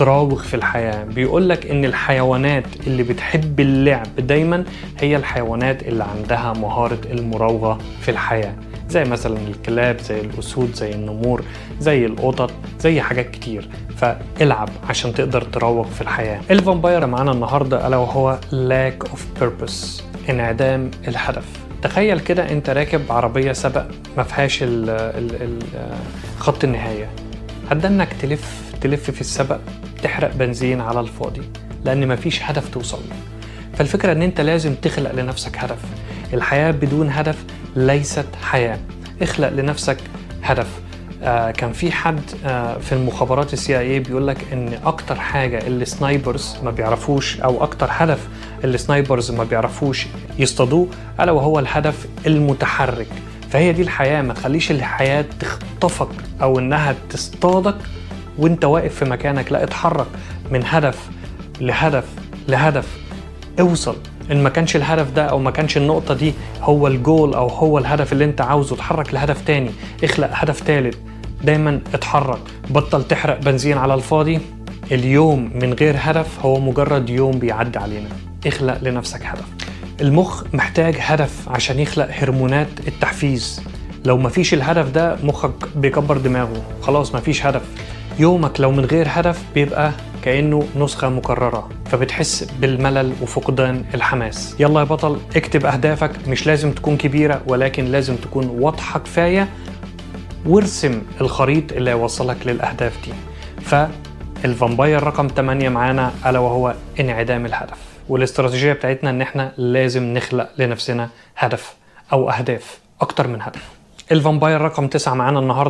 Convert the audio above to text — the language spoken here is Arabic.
تراوغ في الحياة. بيقولك ان الحيوانات اللي بتحب اللعب دايما هي الحيوانات اللي عندها مهارة المراوغة في الحياة، زي مثلا الكلاب، زي الأسود، زي النمور، زي القطط، زي حاجات كتير. فالعب عشان تقدر تراوغ في الحياة. الفامباير معانا النهاردة ألا وهو lack of purpose، انعدام الهدف. تخيل كده انت راكب عربية سبق ما فيهاش خط النهاية، هتدنك تلف في السبق، تحرق بنزين على الفاضي لأن مفيش هدف توصل له. فالفكرة ان انت لازم تخلق لنفسك هدف. الحياة بدون هدف ليست حياة. اخلق لنفسك هدف. كان في حد في المخابرات CIA بيقول لك ان اكتر حاجة اللي سنايبرز ما بيعرفوش، او اكتر هدف اللي سنايبرز ما بيعرفوش يصطادوه، الا وهو الهدف المتحرك. فهي دي الحياة. ما تخليش الحياة تخطفك او انها تصطادك وانت واقف في مكانك، لا، اتحرك من هدف لهدف لهدف. اوصل. ان ما كانش الهدف ده او ما كانش النقطة دي هو الجول او هو الهدف اللي انت عاوزه، اتحرك لهدف تاني، اخلق هدف تالت. دايما اتحرك، بطل تحرق بنزين على الفاضي. اليوم من غير هدف هو مجرد يوم بيعدي علينا. اخلق لنفسك هدف. المخ محتاج هدف عشان يخلق هرمونات التحفيز. لو مفيش الهدف ده مخك بيكبر دماغه، خلاص مفيش هدف. يومك لو من غير هدف بيبقى كأنه نسخة مكررة، فبتحس بالملل وفقدان الحماس. يلا يا بطل، اكتب أهدافك، مش لازم تكون كبيرة ولكن لازم تكون واضحة كفاية، وارسم الخريط اللي يوصلك للأهداف دي. فالفامباير رقم 8 معانا ألا وهو انعدام الهدف. والاستراتيجية بتاعتنا ان احنا لازم نخلق لنفسنا هدف او أهداف أكتر من هدف. الفامباير رقم 9 معانا النهاردة